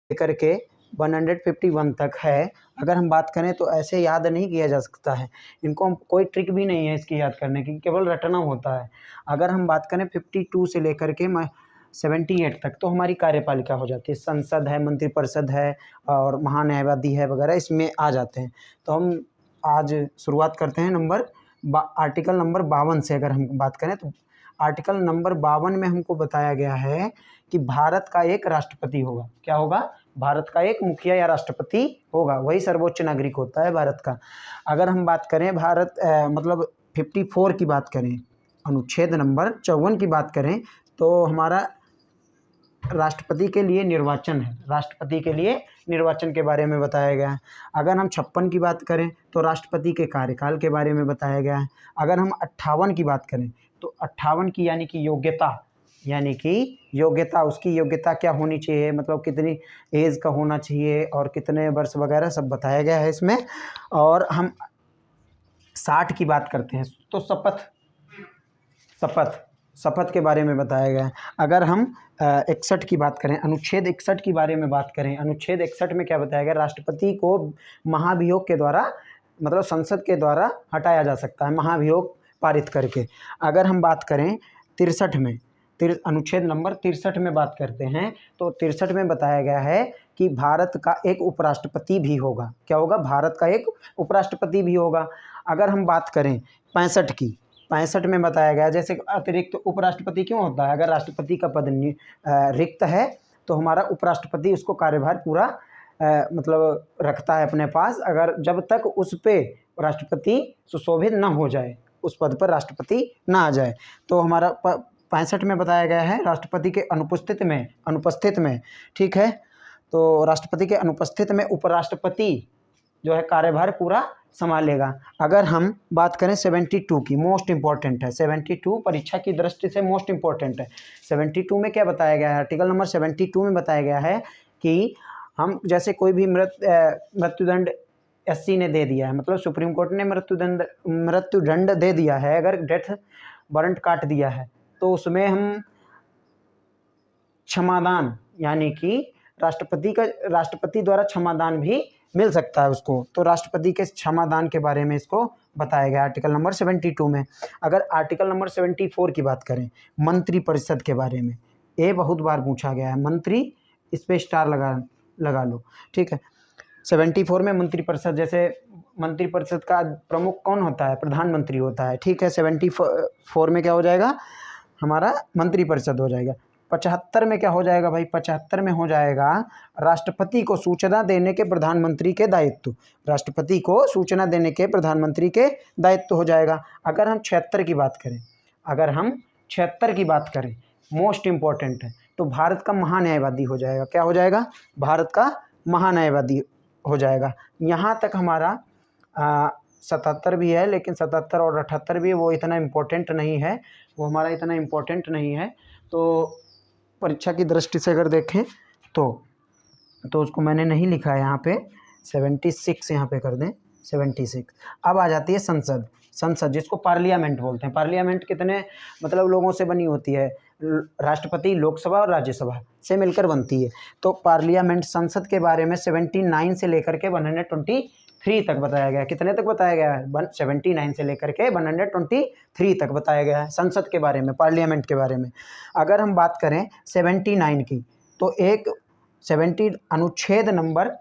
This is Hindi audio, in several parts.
लेकर के 151 तक है। अगर हम बात करें तो ऐसे याद नहीं किया जा सकता है, इनको हम कोई ट्रिक भी नहीं है इसकी याद करने की, केवल रटना होता है। अगर हम बात करें 52 से लेकर के 78 तक तो हमारी कार्यपालिका हो जाती है, संसद है, मंत्रिपरिषद है और महान्यायवादी है वगैरह इसमें आ जाते हैं। तो हम आज शुरुआत करते हैं आर्टिकल नंबर 52 से। अगर हम बात करें तो आर्टिकल नंबर 52 में हमको बताया गया है कि भारत का एक राष्ट्रपति होगा। क्या होगा? भारत का एक मुखिया या राष्ट्रपति होगा, वही सर्वोच्च नागरिक होता है भारत का। अगर हम बात करें मतलब 54 की बात करें, अनुच्छेद नंबर 54 की बात करें तो हमारा राष्ट्रपति के लिए निर्वाचन है, राष्ट्रपति के लिए निर्वाचन के बारे में बताया गया है। अगर हम 56 की बात करें तो राष्ट्रपति के कार्यकाल के बारे में बताया गया है। अगर हम 58 की बात करें तो 58 की यानी कि योग्यता उसकी योग्यता क्या होनी चाहिए, मतलब कितनी एज का होना चाहिए और कितने वर्ष वगैरह सब बताया गया है इसमें। और हम 60 की बात करते हैं तो शपथ के बारे में बताया गया है। अगर हम 61 की बात करें, अनुच्छेद 61 के बारे में बात करें, अनुच्छेद 61 में क्या बताया गया? राष्ट्रपति को महाभियोग के द्वारा, मतलब संसद के द्वारा हटाया जा सकता है, महाभियोग पारित करके। अगर हम बात करें 63 में, अनुच्छेद नंबर 63 में बात करते हैं तो 63 में बताया गया है कि भारत का एक उपराष्ट्रपति भी होगा। क्या होगा? भारत का एक उपराष्ट्रपति भी होगा। अगर हम बात करें 65 की, 65 में बताया गया जैसे अतिरिक्त उपराष्ट्रपति क्यों होता है? अगर राष्ट्रपति का पद रिक्त है तो हमारा उपराष्ट्रपति उसको कार्यभार पूरा मतलब रखता है अपने पास, अगर जब तक उस पे राष्ट्रपति सुशोभित न हो जाए, उस पद पर राष्ट्रपति ना आ जाए। तो हमारा 65 में बताया गया है राष्ट्रपति के अनुपस्थित में, ठीक है, तो राष्ट्रपति के अनुपस्थित में उपराष्ट्रपति जो है कार्यभार पूरा संभालेगा। अगर हम बात करें 72 की, मोस्ट इंपॉर्टेंट है 72, परीक्षा की दृष्टि से मोस्ट इंपॉर्टेंट है। 72 में क्या बताया गया है? आर्टिकल नंबर 72 में बताया गया है कि हम जैसे कोई भी मृत्युदंड एससी ने दे दिया है, मतलब सुप्रीम कोर्ट ने मृत्युदंड दे दिया है, अगर डेथ वारंट काट दिया है तो उसमें हम क्षमादान, यानी कि राष्ट्रपति द्वारा क्षमादान भी मिल सकता है उसको, तो राष्ट्रपति के क्षमादान के बारे में इसको बताया गया आर्टिकल नंबर 72 में। अगर आर्टिकल नंबर 74 की बात करें, मंत्रिपरिषद के बारे में, ये बहुत बार पूछा गया है, मंत्री इस पे स्टार लगा लो, ठीक है। 74 में मंत्रिपरिषद, जैसे मंत्रिपरिषद का प्रमुख कौन होता है? प्रधानमंत्री होता है, ठीक है। 74 में क्या हो जाएगा? हमारा मंत्रिपरिषद हो जाएगा। 75 में क्या हो जाएगा भाई? 75 में हो जाएगा राष्ट्रपति को सूचना देने के प्रधानमंत्री के दायित्व, राष्ट्रपति को सूचना देने के प्रधानमंत्री के दायित्व हो जाएगा। अगर हम 76 की बात करें, मोस्ट इंपॉर्टेंट है, तो भारत का महान्यायवादी हो जाएगा। क्या हो जाएगा? भारत का महान्यायवादी हो जाएगा। यहाँ तक हमारा 77 भी है, लेकिन 77 और 78 भी वो इतना इम्पोर्टेंट नहीं है, तो परीक्षा की दृष्टि से अगर देखें तो उसको मैंने नहीं लिखा है यहाँ पे, 76 यहाँ पे कर दें, 76। अब आ जाती है संसद जिसको पार्लियामेंट बोलते हैं। पार्लियामेंट कितने मतलब लोगों से बनी होती है? राष्ट्रपति, लोकसभा और राज्यसभा से मिलकर बनती है। तो पार्लियामेंट, संसद के बारे में 79 से लेकर के 123 तक बताया गया है। कितने तक बताया गया है? 79 से लेकर के 123 तक बताया गया है संसद के बारे में, पार्लियामेंट के बारे में। अगर हम बात करें 79 की, तो 70 अनुच्छेद नंबर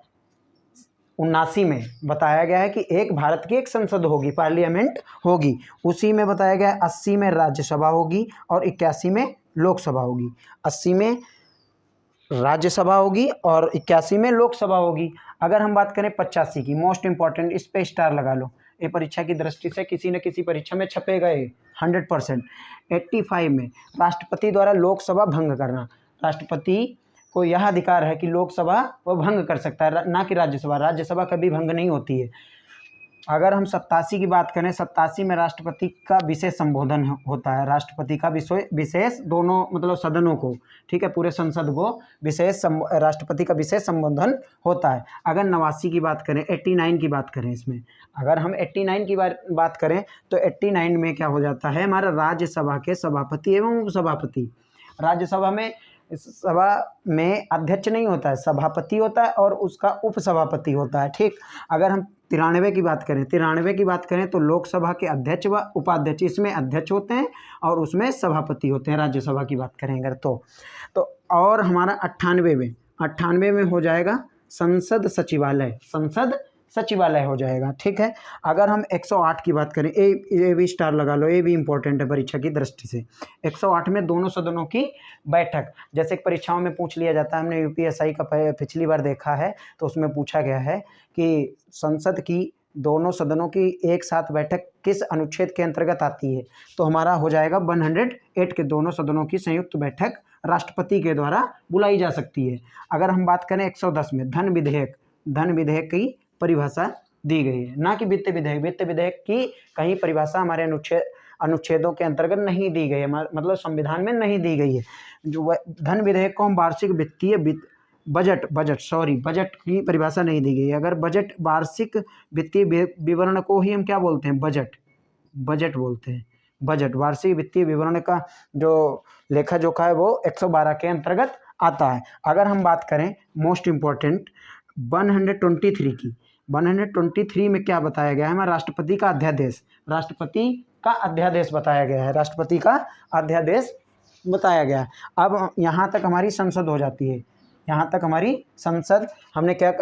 79 में बताया गया है कि एक भारत की एक संसद होगी, पार्लियामेंट होगी। उसी में बताया गया है 80 में राज्यसभा होगी और 81 में लोकसभा होगी। 80 में राज्यसभा होगी और 81 में लोकसभा होगी। अगर हम बात करें 85 की, मोस्ट इंपॉर्टेंट, इस पे स्टार लगा लो, ये परीक्षा की दृष्टि से किसी न किसी परीक्षा में छपेगा ये 100%। 85 में राष्ट्रपति द्वारा लोकसभा भंग करना, राष्ट्रपति को यह अधिकार है कि लोकसभा वो भंग कर सकता है, ना कि राज्यसभा कभी भंग नहीं होती है। अगर हम 87 की बात करें, 87 में राष्ट्रपति का विशेष संबोधन होता है, राष्ट्रपति का विशेष, दोनों मतलब सदनों को, ठीक है, पूरे संसद को राष्ट्रपति का विशेष संबोधन होता है। अगर 89 की बात करें, 89 की बात करें, इसमें अगर हम 89 की बात करें तो 89 में क्या हो जाता है? हमारा राज्यसभा के सभापति एवं उपसभापति, राज्यसभा में इस सभा में अध्यक्ष नहीं होता है, सभापति होता है और उसका उपसभापति होता है। ठीक, अगर हम 93 की बात करें, 93 की बात करें तो लोकसभा के अध्यक्ष व उपाध्यक्ष, इसमें अध्यक्ष होते हैं और उसमें सभापति होते हैं। राज्यसभा की बात करें अगर तो और हमारा 98 में हो जाएगा संसद सचिवालय, संसद सचिवालय हो जाएगा। ठीक है, अगर हम 108 की बात करें, ए भी स्टार लगा लो, ये भी इंपॉर्टेंट है परीक्षा की दृष्टि से। 108 में दोनों सदनों की बैठक, जैसे परीक्षाओं में पूछ लिया जाता है, हमने यूपीएससी का पिछली बार देखा है तो उसमें पूछा गया है कि संसद की दोनों सदनों की एक साथ बैठक किस अनुच्छेद के अंतर्गत आती है, तो हमारा हो जाएगा 108 के दोनों सदनों की संयुक्त बैठक राष्ट्रपति के द्वारा बुलाई जा सकती है। अगर हम बात करें 110 में धन विधेयक की परिभाषा दी गई है, ना कि वित्त विधेयक की कहीं परिभाषा हमारे अनुच्छेदों के अंतर्गत नहीं दी गई है, मतलब संविधान में नहीं दी गई है। जो धन विधेयक को हम वार्षिक वित्तीय बजट की परिभाषा नहीं दी गई है। अगर बजट, वार्षिक वित्तीय विवरण को ही हम क्या बोलते हैं, बजट बोलते हैं। बजट, वार्षिक वित्तीय विवरण का जो लेखा जोखा है वो 112 के अंतर्गत आता है। अगर हम बात करें मोस्ट इम्पोर्टेंट 123 की, 123 में क्या बताया गया है, हमारा राष्ट्रपति का अध्यादेश बताया गया है, राष्ट्रपति का अध्यादेश बताया गया है। अब यहाँ तक हमारी संसद हो जाती है, यहाँ तक हमारी संसद। हमने क्या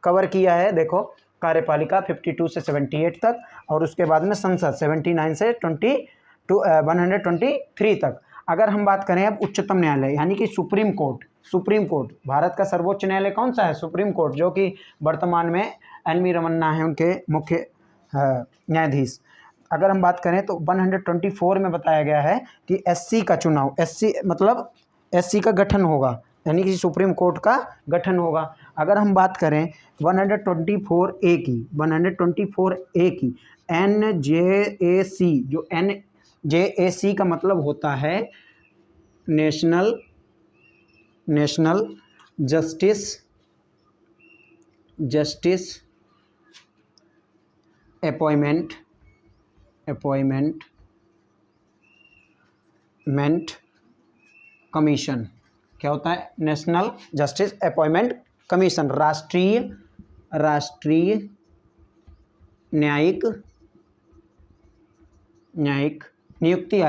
कवर किया है, देखो, कार्यपालिका 52 से 78 तक, और उसके बाद में संसद 79 से 123 तक। अगर हम बात करें अब उच्चतम न्यायालय यानी कि सुप्रीम कोर्ट, भारत का सर्वोच्च न्यायालय कौन सा है, सुप्रीम कोर्ट, जो कि वर्तमान में एन.वी. रमन्ना है उनके मुख्य न्यायाधीश। अगर हम बात करें तो 124 में बताया गया है कि एससी का चुनाव, एससी का गठन होगा, यानी कि सुप्रीम कोर्ट का गठन होगा। अगर हम बात करें 124A की NJAC, जो NJAC का मतलब होता है नेशनल जस्टिस अपॉइंटमेंट कमीशन। क्या होता है, नेशनल जस्टिस अपॉइंटमेंट कमीशन, राष्ट्रीय न्यायिक नियुक्ति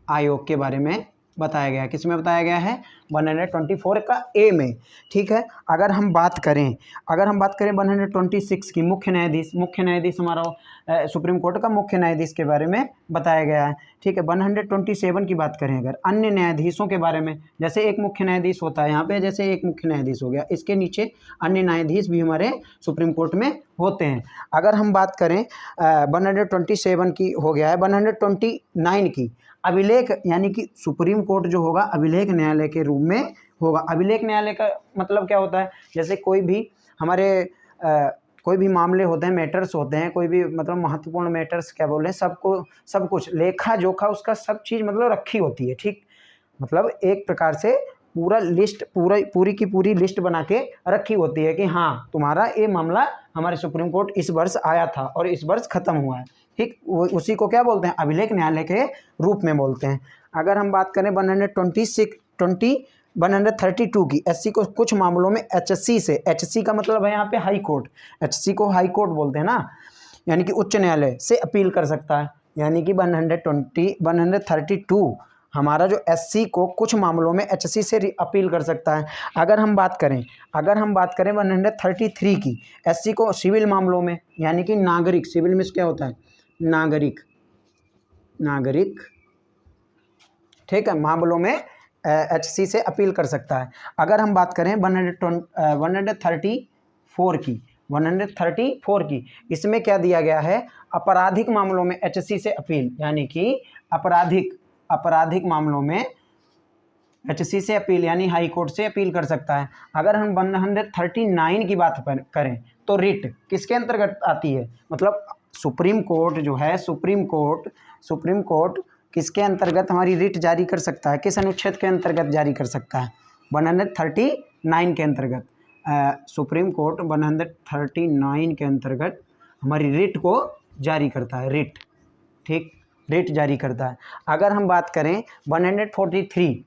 आयोग के बारे में बताया गया है। किस में बताया गया है, 124 का ए में। ठीक है, अगर हम बात करें 126 की, मुख्य न्यायाधीश हमारा सुप्रीम कोर्ट का मुख्य न्यायाधीश के बारे में बताया गया है। ठीक है, 127 की बात करें अगर अन्य न्यायाधीशों के बारे में, जैसे एक मुख्य न्यायाधीश होता है यहाँ पे, जैसे एक मुख्य न्यायाधीश हो गया, इसके नीचे अन्य न्यायाधीश भी हमारे सुप्रीम कोर्ट में होते हैं। अगर हम बात करें 127 की हो गया है, 129 की अभिलेख, यानी कि सुप्रीम कोर्ट जो होगा अभिलेख न्यायालय के रूप में होगा। अभिलेख न्यायालय का मतलब क्या होता है, जैसे कोई भी मामले होते हैं, मैटर्स होते हैं, कोई भी मतलब महत्वपूर्ण मैटर्स क्या बोले, सब कुछ लेखा जोखा उसका सब चीज़ मतलब रखी होती है। ठीक, मतलब एक प्रकार से पूरी की पूरी लिस्ट बना के रखी होती है कि हाँ तुम्हारा ये मामला हमारे सुप्रीम कोर्ट इस वर्ष आया था और इस वर्ष खत्म हुआ है। ठीक, उसी को क्या बोलते हैं, अभिलेख न्यायालय के रूप में बोलते हैं। अगर हम बात करें 132 की, एससी को कुछ मामलों में एचसी का मतलब है यहाँ पे हाई कोर्ट, एचसी को हाई कोर्ट बोलते हैं ना, यानी कि उच्च न्यायालय से अपील कर सकता है। यानी कि 132 हमारा जो एससी को कुछ मामलों में एचसी से अपील कर सकता है। अगर हम बात करें 133 की, एससी को सिविल मामलों में, यानी कि नागरिक, सिविल में क्या होता है, नागरिक, ठीक है, मामलों में एचसी से अपील कर सकता है। अगर हम बात करें 134 की, इसमें क्या दिया गया है, आपराधिक मामलों में एचसी से अपील, यानी कि आपराधिक मामलों में एचसी से अपील, यानी हाई कोर्ट से अपील कर सकता है। अगर हम 139 की बात करें तो रिट किसके अंतर्गत आती है, मतलब सुप्रीम कोर्ट जो है, सुप्रीम कोर्ट किसके अंतर्गत हमारी रिट जारी कर सकता है, किस अनुच्छेद के अंतर्गत जारी कर सकता है, 139 के अंतर्गत। सुप्रीम कोर्ट 139 के अंतर्गत हमारी रिट को जारी करता है, रिट। ठीक, रेट जारी करता है। अगर हम बात करें 143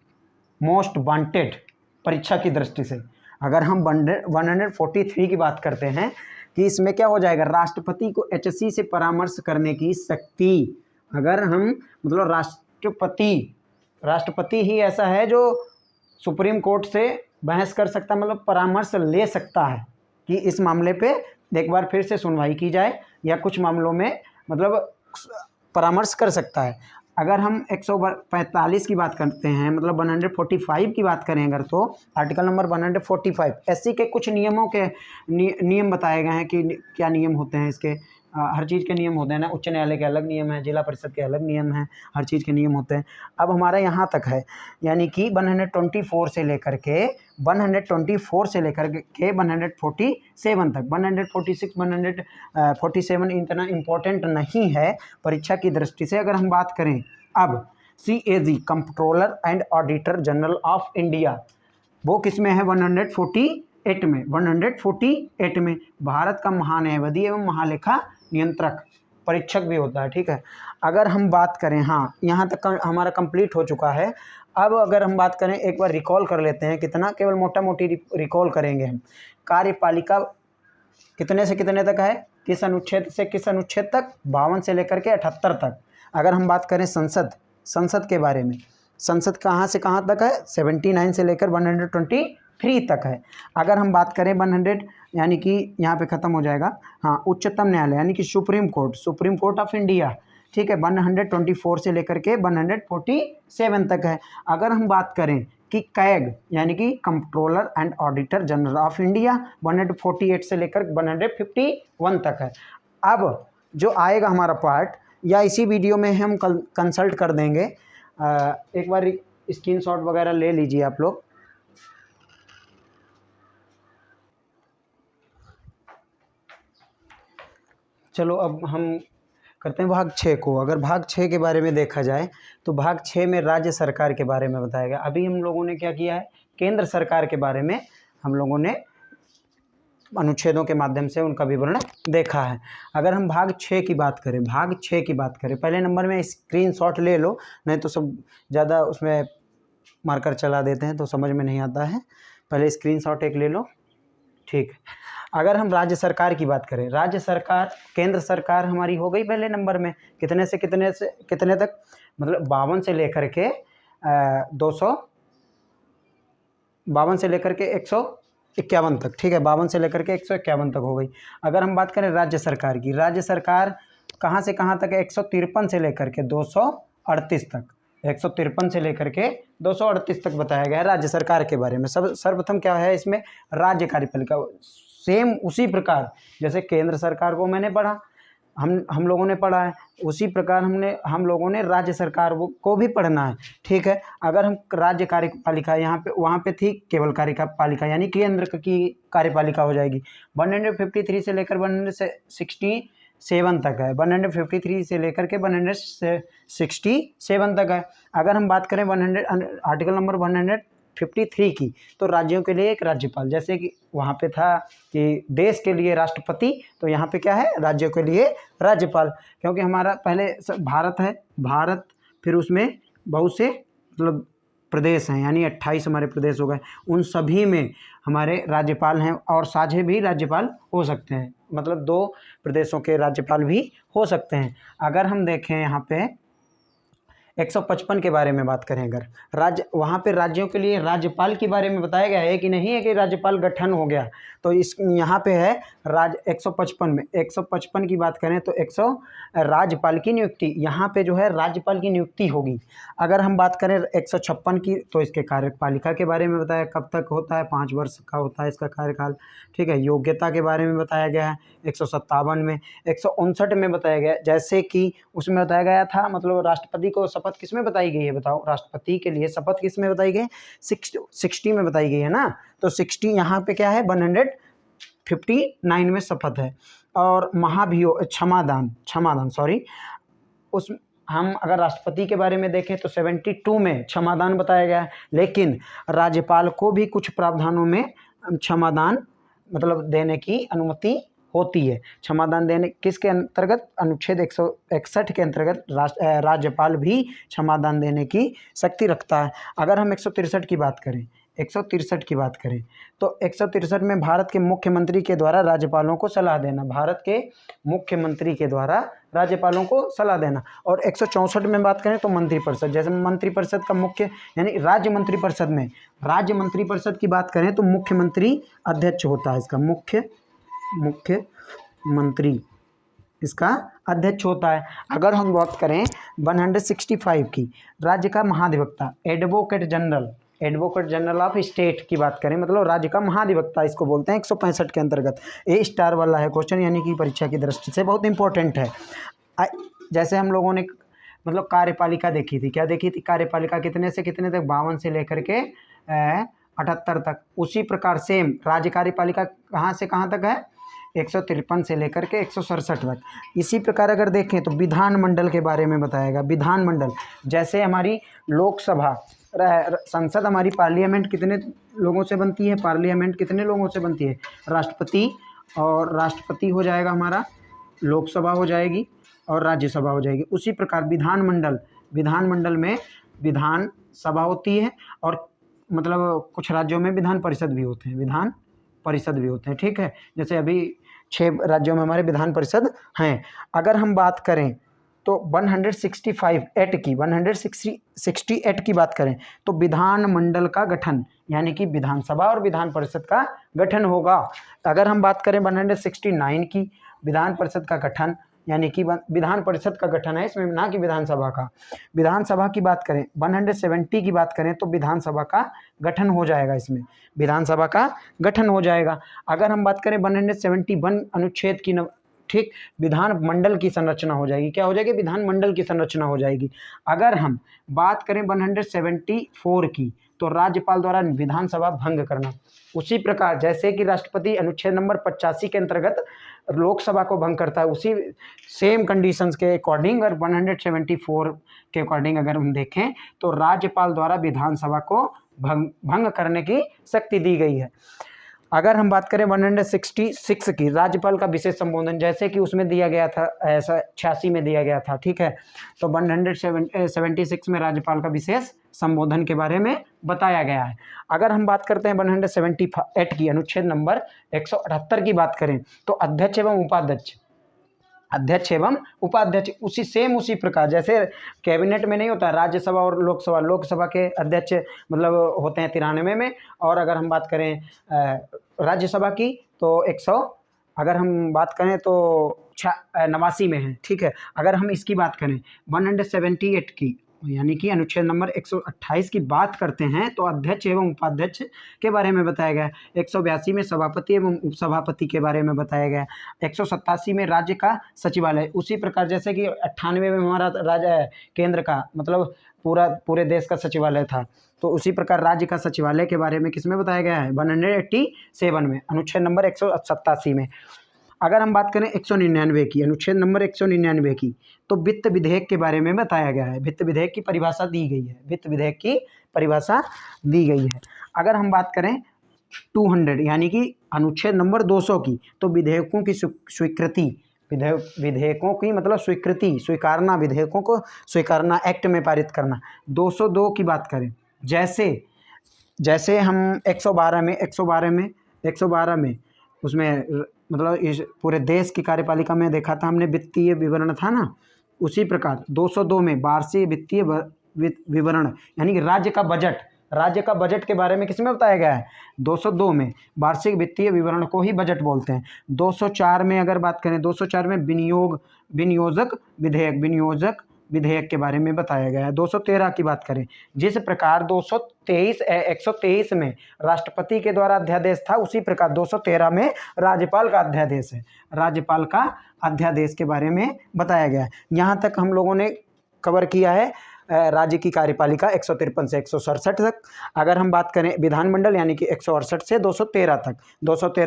मोस्ट वांटेड परीक्षा की दृष्टि से, अगर हम 143 की बात करते हैं कि इसमें क्या हो जाएगा, राष्ट्रपति को एचएससी से परामर्श करने की शक्ति। अगर हम मतलब राष्ट्रपति ही ऐसा है जो सुप्रीम कोर्ट से बहस कर सकता है, मतलब परामर्श ले सकता है कि इस मामले पे एक बार फिर से सुनवाई की जाए, या कुछ मामलों में मतलब परामर्श कर सकता है। अगर हम 145 की बात करते हैं, मतलब 145 की बात करें अगर, तो आर्टिकल नंबर 145 एससी के कुछ नियमों के नियम बताए गए हैं कि क्या नियम होते हैं इसके। हर चीज़ के नियम होते हैं ना, उच्च न्यायालय के अलग नियम हैं, जिला परिषद के अलग नियम हैं, हर चीज़ के नियम होते हैं। अब हमारा यहाँ तक है, यानी कि 124 से लेकर के 147 तक, 146 147 इतना इम्पोर्टेंट नहीं है परीक्षा की दृष्टि से। अगर हम बात करें अब CAG controller and auditor general of India, वो किस में है, 148 में, 148 में भारत का महान्यायवादी एवं महालेखा नियंत्रक परीक्षक भी होता है, ठीक है। अगर हम बात करें, हाँ यहाँ तक हमारा कंप्लीट हो चुका है। अब अगर हम बात करें, एक बार रिकॉल कर लेते हैं, कितना, केवल मोटा मोटी रिकॉल करेंगे हम। कार्यपालिका कितने से कितने तक है, किस अनुच्छेद से किस अनुच्छेद तक, 52 से लेकर के 78 तक। अगर हम बात करें संसद के बारे में, संसद कहाँ से कहाँ तक है, 79 से लेकर 123 तक है। अगर हम बात करें 100, यानी कि यहाँ पे ख़त्म हो जाएगा, हाँ उच्चतम न्यायालय यानी कि सुप्रीम कोर्ट ऑफ इंडिया, ठीक है, 124 से लेकर के 147 तक है। अगर हम बात करें कि कैग यानी कि controller and auditor general of India, 148 से लेकर 151 तक है। अब जो आएगा हमारा पार्ट, या इसी वीडियो में हम कंसल्ट कर देंगे, एक बार स्क्रीनशॉट वगैरह ले लीजिए आप लोग। चलो अब हम करते हैं भाग 6 को। अगर भाग 6 के बारे में देखा जाए तो भाग 6 में राज्य सरकार के बारे में बताया गया। अभी हम लोगों ने क्या किया है, केंद्र सरकार के बारे में हम लोगों ने अनुच्छेदों के माध्यम से उनका विवरण देखा है। अगर हम भाग 6 की बात करें, पहले नंबर में स्क्रीनशॉट ले लो, नहीं तो सब ज़्यादा उसमें मार्कर चला देते हैं तो समझ में नहीं आता है। पहले स्क्रीनशॉट एक ले लो, ठीक है। अगर हम राज्य सरकार की बात करें, राज्य सरकार, केंद्र सरकार हमारी हो गई पहले नंबर में, कितने से कितने तक, मतलब 52 से लेकर के 151 तक, ठीक है, 52 से लेकर के 151 तक हो गई। अगर हम बात करें राज्य सरकार की, राज्य सरकार कहाँ से कहाँ तक है, 153 से लेकर के 238 तक, 153 से लेकर के 238 तक बताया गया है राज्य सरकार के बारे में। सर्वप्रथम क्या है इसमें, राज्य कार्यपालिका। सेम उसी प्रकार जैसे केंद्र सरकार को मैंने पढ़ा, हम लोगों ने पढ़ा है, उसी प्रकार हम लोगों ने राज्य सरकार को भी पढ़ना है, ठीक है। अगर हम राज्य कार्यपालिका, यहाँ पे वहाँ पे थी केवल कार्यपालिका, यानी केंद्र की कार्यपालिका हो जाएगी। 153 से लेकर 167 तक है, 153 से लेकर के 167 तक है। अगर हम बात करें आर्टिकल नंबर 153 की, तो राज्यों के लिए एक राज्यपाल, जैसे कि वहाँ पे था कि देश के लिए राष्ट्रपति, तो यहाँ पे क्या है, राज्यों के लिए राज्यपाल। क्योंकि हमारा पहले भारत है, भारत, फिर उसमें बहुत से मतलब प्रदेश हैं, यानी 28 हमारे प्रदेश हो गए, उन सभी में हमारे राज्यपाल हैं, और साझे भी राज्यपाल हो सकते हैं, मतलब 2 प्रदेशों के राज्यपाल भी हो सकते हैं। अगर हम देखें यहाँ पे 155 के बारे में बात करें, अगर वहाँ पे राज्यों के लिए राज्यपाल के बारे में बताया गया है कि नहीं है कि राज्यपाल गठन हो गया, तो इस यहाँ पे है 155 में 155 की बात करें तो 100 राज्यपाल की नियुक्ति, यहाँ पे जो है राज्यपाल की नियुक्ति होगी। अगर हम बात करें 156 की, तो इसके कार्यपालिका के बारे में बताया, कब तक होता है, 5 वर्ष का होता है इसका कार्यकाल, ठीक है। योग्यता के बारे में बताया गया है 157 में। 159 में बताया गया, जैसे कि उसमें बताया गया था, मतलब राष्ट्रपति को शपथ किस में बताई गई है, बताओ, राष्ट्रपति के लिए शपथ किस में बताई गई, 60 में बताई गई है ना, तो 60 यहाँ पे क्या है, 159 में शपथ है। और क्षमादान सॉरी, उस हम अगर राष्ट्रपति के बारे में देखें तो 72 में क्षमादान बताया गया है, लेकिन राज्यपाल को भी कुछ प्रावधानों में क्षमादान मतलब देने की अनुमति होती है। क्षमादान देने किसके अंतर्गत? अनुच्छेद 161 के अंतर्गत राज्यपाल भी क्षमादान देने की शक्ति रखता है। अगर हम 163 की बात करें, 163 की बात करें तो 163 में भारत के मुख्यमंत्री के द्वारा राज्यपालों को सलाह देना, भारत के मुख्यमंत्री के द्वारा राज्यपालों को सलाह देना। और 164 में बात करें तो मंत्रिपरिषद, जैसे मंत्रिपरिषद का मुख्य यानी राज्य मंत्रिपरिषद में, राज्य मंत्रिपरिषद की बात करें तो मुख्यमंत्री अध्यक्ष होता है, इसका मुख्यमंत्री इसका अध्यक्ष होता है। अगर हम बात करें 165 की, राज्य का महाधिवक्ता, एडवोकेट जनरल ऑफ स्टेट की बात करें, मतलब राज्य का महाधिवक्ता इसको बोलते हैं। 165 के अंतर्गत ए स्टार वाला है क्वेश्चन, यानी कि परीक्षा की दृष्टि से बहुत इंपॉर्टेंट है। जैसे हम लोगों ने मतलब कार्यपालिका देखी थी, क्या देखी थी? कार्यपालिका कितने से कितने तक? 52 से लेकर के 78 तक। उसी प्रकार सेम राज्य कार्यपालिका कहाँ से कहाँ तक है? 153 से लेकर के 167 तक। इसी प्रकार अगर देखें तो विधानमंडल के बारे में बताएगा। विधानमंडल जैसे हमारी लोकसभा, संसद हमारी पार्लियामेंट कितने लोगों से बनती है? पार्लियामेंट कितने लोगों से बनती है? राष्ट्रपति, और राष्ट्रपति हो जाएगा हमारा, लोकसभा हो जाएगी और राज्यसभा हो जाएगी। उसी प्रकार विधानमंडल में विधानसभा होती है, और मतलब कुछ राज्यों में विधान परिषद भी होते हैं, ठीक है। जैसे अभी 6 राज्यों में हमारे विधान परिषद हैं। अगर हम बात करें तो 168 की बात करें तो विधानमंडल का गठन यानी कि विधानसभा और विधान परिषद का गठन होगा। अगर हम बात करें 169 की, विधान परिषद का गठन यानी कि विधान परिषद का गठन है इसमें, ना कि विधानसभा का। विधानसभा की बात करें, 170 की बात करें तो विधानसभा का गठन हो जाएगा, इसमें विधानसभा का गठन हो जाएगा। अगर हम बात करें 171 अनुच्छेद की, ठीक, विधानमंडल की संरचना हो जाएगी। क्या हो जाएगी? विधानमंडल की संरचना हो जाएगी। अगर हम बात करें 174 की तो राज्यपाल द्वारा विधानसभा भंग करना। उसी प्रकार जैसे कि राष्ट्रपति अनुच्छेद नंबर 85 के अंतर्गत लोकसभा को भंग करता है, उसी सेम कंडीशंस के अकॉर्डिंग और 174 के अकॉर्डिंग अगर हम देखें तो राज्यपाल द्वारा विधानसभा को भंग करने की शक्ति दी गई है। अगर हम बात करें 166 की, राज्यपाल का विशेष संबोधन, जैसे कि उसमें दिया गया था, ऐसा 86 में दिया गया था, ठीक है। तो 176 में राज्यपाल का विशेष संबोधन के बारे में बताया गया है। अगर हम बात करते हैं 178 की, अनुच्छेद नंबर 178 की बात करें तो अध्यक्ष एवं उपाध्यक्ष उसी प्रकार जैसे कैबिनेट में नहीं होता, राज्यसभा और लोकसभा के अध्यक्ष मतलब होते हैं 93 में, और अगर हम बात करें राज्यसभा की तो अगर हम बात करें तो 89 में है, ठीक है। अगर हम इसकी बात करें 178 की यानी कि अनुच्छेद नंबर 128 की बात करते हैं तो अध्यक्ष एवं उपाध्यक्ष के बारे में बताया गया। 182 में सभापति एवं उपसभापति के बारे में बताया गया। 187 में राज्य का सचिवालय, उसी प्रकार जैसे कि 98 में हमारा राज्य केंद्र का मतलब पूरे देश का सचिवालय था, तो उसी प्रकार राज्य का सचिवालय के बारे में किसमें बताया गया है? 187 में, अनुच्छेद नंबर 187 में। अगर हम बात करें 199 की, अनुच्छेद नंबर 199 की, तो वित्त विधेयक के बारे में बताया गया है। वित्त विधेयक की परिभाषा दी गई है। अगर हम बात करें 200 यानी कि अनुच्छेद नंबर 200 की, तो विधेयकों की स्वीकृति, विधेयकों की मतलब स्वीकारना, विधेयकों को स्वीकारना, एक्ट में पारित करना। 202 की बात करें, जैसे हम 112 में उसमें मतलब इस पूरे देश की कार्यपालिका में देखा था हमने, वित्तीय विवरण था ना, उसी प्रकार 202 में वार्षिक वित्तीय विवरण यानी कि राज्य का बजट के बारे में किसमें बताया गया है? 202 में वार्षिक वित्तीय विवरण को ही बजट बोलते हैं। 204 में अगर बात करें, 204 में विनियोजक विधेयक के बारे में बताया गया है। 213 की बात करें, जिस प्रकार 123 में राष्ट्रपति के द्वारा अध्यादेश था, उसी प्रकार 213 में राज्यपाल का अध्यादेश है। राज्यपाल का अध्यादेश के बारे में बताया गया है। यहाँ तक हम लोगों ने कवर किया है राज्य की कार्यपालिका 153 से 167 तक। अगर हम बात करें विधानमंडल यानी कि 168 से 213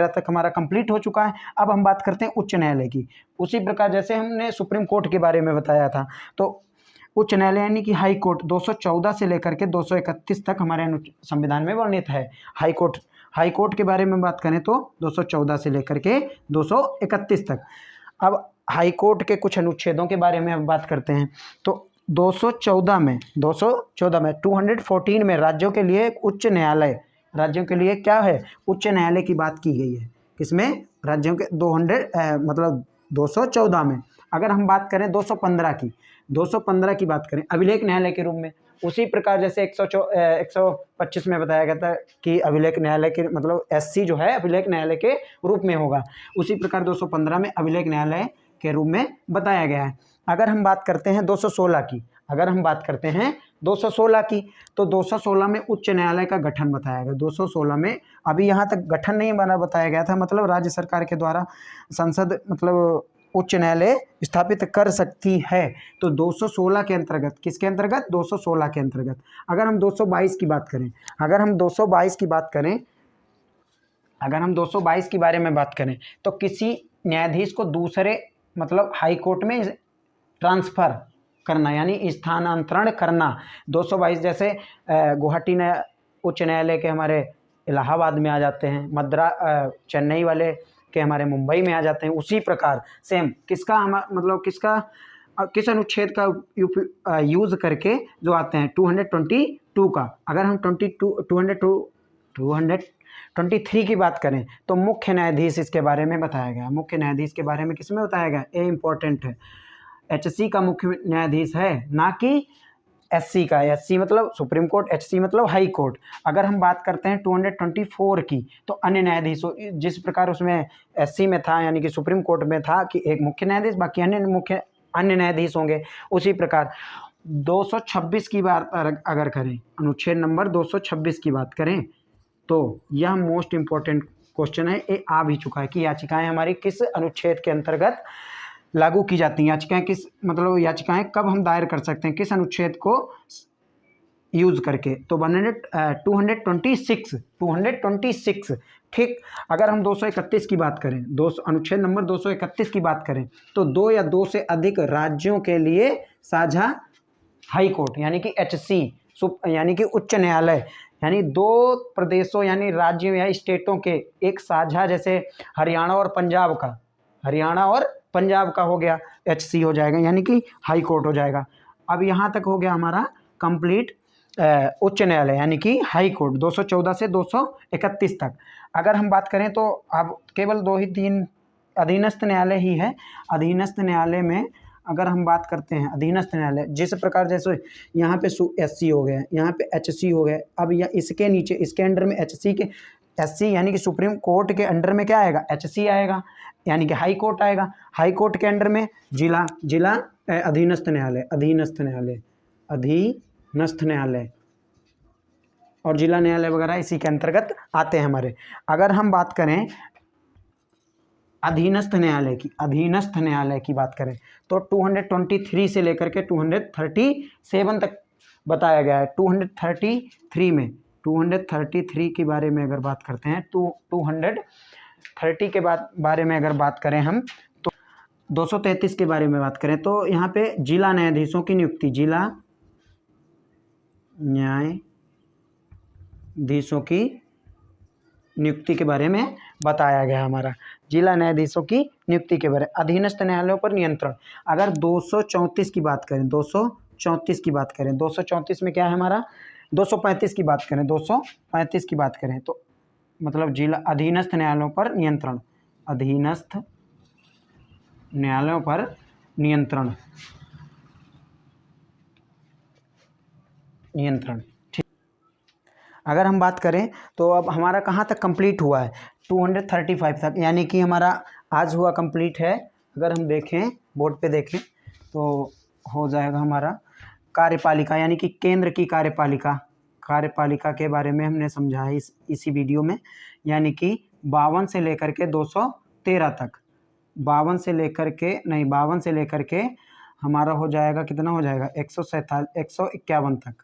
तक हमारा कंप्लीट हो चुका है। अब हम बात करते हैं उच्च न्यायालय की। उसी प्रकार जैसे हमने सुप्रीम कोर्ट के बारे में बताया था, तो उच्च न्यायालय यानी कि हाई कोर्ट 214 से लेकर के 231 तक हमारे संविधान में वर्णित है। हाई हाई कोर्ट के बारे में बात करें तो 214 से लेकर के 231 तक। अब हाई कोर्ट के कुछ अनुच्छेदों के बारे में अब बात करते हैं। तो 214 में 214 में राज्यों के लिए उच्च न्यायालय, राज्यों के लिए क्या है, उच्च न्यायालय की बात की गई है। किसमें, राज्यों के 214 में। अगर हम बात करें 215 की बात करें अभिलेख न्यायालय के रूप में, उसी प्रकार जैसे 125 में बताया गया था कि अभिलेख न्यायालय के मतलब एससी जो है अभिलेख न्यायालय के रूप में होगा, उसी प्रकार 215 में अभिलेख न्यायालय के रूप में बताया गया है। अगर हम बात करते हैं 216 की, अगर हम बात करते हैं 216 की, तो 216 में उच्च न्यायालय का गठन बताया गया। 216 में अभी यहाँ तक गठन नहीं बना बताया गया था, मतलब राज्य सरकार के द्वारा संसद मतलब उच्च न्यायालय स्थापित कर सकती है। तो 216 के अंतर्गत, किसके अंतर्गत, 216 के अंतर्गत। अगर हम 222 की बात करें, अगर हम 222 की बात करें, अगर हम 222 के बारे में बात करें तो किसी न्यायाधीश को दूसरे मतलब हाई कोर्ट में ट्रांसफ़र करना यानी स्थानांतरण करना। 222 जैसे गुवाहाटी उच्च न्यायालय के हमारे इलाहाबाद में आ जाते हैं, चेन्नई वाले के हमारे मुंबई में आ जाते हैं, उसी प्रकार सेम किसका मतलब किस अनुच्छेद का यूज़ करके जो आते हैं 222 का। अगर हम 223 की बात करें तो मुख्य न्यायाधीश इसके बारे में बताया गया। मुख्य न्यायाधीश के बारे में किसमें बताया गया, ये इंपॉर्टेंट है, एचसी का मुख्य न्यायाधीश है, ना कि एससी का। एससी मतलब सुप्रीम कोर्ट, एचसी मतलब हाई कोर्ट। अगर हम बात करते हैं 224 की, तो अन्य न्यायाधीशों, जिस प्रकार उसमें एससी में था यानी कि सुप्रीम कोर्ट में था कि एक मुख्य न्यायाधीश बाकी अन्य न्यायाधीश होंगे, उसी प्रकार 226 की बात अगर करें, अनुच्छेद नंबर 226 की बात करें तो यह मोस्ट इम्पॉर्टेंट क्वेश्चन है, ये आ भी चुका है कि याचिकाएं हमारी किस अनुच्छेद के अंतर्गत लागू की जाती हैं। याचिकाएं कब हम दायर कर सकते हैं, किस अनुच्छेद को यूज़ करके, तो 226 ठीक। अगर हम 231 की बात करें, अनुच्छेद नंबर 231 की बात करें तो 2 या 2 से अधिक राज्यों के लिए साझा हाई कोर्ट यानी कि एचसी यानी कि उच्च न्यायालय, यानी 2 प्रदेशों यानी राज्यों या स्टेटों के एक साझा, जैसे हरियाणा और पंजाब का हो गया, एचसी हो जाएगा यानी कि हाई कोर्ट हो जाएगा। अब यहाँ तक हो गया हमारा कंप्लीट उच्च न्यायालय यानी कि हाई कोर्ट 214 से 231 तक। अगर हम बात करें तो अब केवल 2 ही 3 अधीनस्थ न्यायालय ही है। अधीनस्थ न्यायालय में अगर हम बात करते हैं, अधीनस्थ न्यायालय जिस प्रकार जैसे यहाँ पे एससी हो गए, यहाँ पे एचसी हो गए, अब यह इसके नीचे इसके अंडर में एससी यानी कि सुप्रीम कोर्ट के अंडर में क्या आएगा, एचसी आएगा यानी कि हाई कोर्ट आएगा। हाई कोर्ट के अंडर में जिला अधीनस्थ न्यायालय और जिला न्यायालय वगैरह इसी के अंतर्गत आते हैं हमारे। अगर हम बात करें अधीनस्थ न्यायालय की बात करें तो 223 से लेकर के 237 तक बताया गया है। 233 के बारे में अगर बात करते हैं तो 230 के बारे में अगर बात करें हम तो 233 के बारे में बात करें तो यहाँ पे जिला न्यायाधीशों की नियुक्ति, जिला न्यायाधीशों की नियुक्ति के बारे में बताया गया हमारा, जिला न्यायाधीशों की नियुक्ति के बारे में। अधीनस्थ न्यायालयों पर नियंत्रण, अगर 234 की बात करें, 234 में क्या है हमारा, 235 की बात करें, 235 की बात करें तो मतलब जिला अधीनस्थ न्यायालयों पर नियंत्रण, अधीनस्थ न्यायालयों पर नियंत्रण ठीक। अगर हम बात करें तो अब हमारा कहाँ तक कंप्लीट हुआ है, 235 तक, यानी कि हमारा आज हुआ कंप्लीट है। अगर हम देखें बोर्ड पे देखें तो हो जाएगा हमारा कार्यपालिका यानी कि केंद्र की कार्यपालिका के बारे में हमने समझा है इसी वीडियो में, यानी कि 52 से लेकर के 213 तक, 52 से लेकर के हमारा हो जाएगा, कितना हो जाएगा, 151 तक,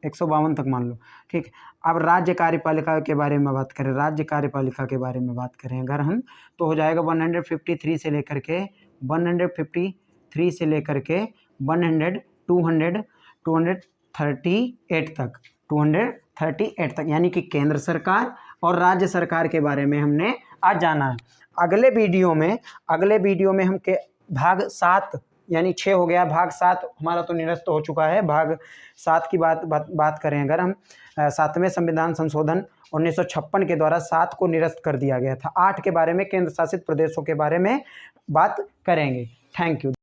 152 तक मान लो ठीक। अब राज्य कार्यपालिका के बारे में बात करें, अगर हम तो हो जाएगा 153 से लेकर के 238 तक। 238 तक, यानी कि केंद्र सरकार और राज्य सरकार के बारे में हमने आज जाना है। अगले वीडियो में हम के भाग 7 यानी 6 हो गया, भाग 7 हमारा तो निरस्त हो चुका है। भाग 7 की बात करें अगर हम, 7वें संविधान संशोधन 1956 के द्वारा 7 को निरस्त कर दिया गया था। 8 के बारे में, केंद्र शासित प्रदेशों के बारे में बात करेंगे। Thank you.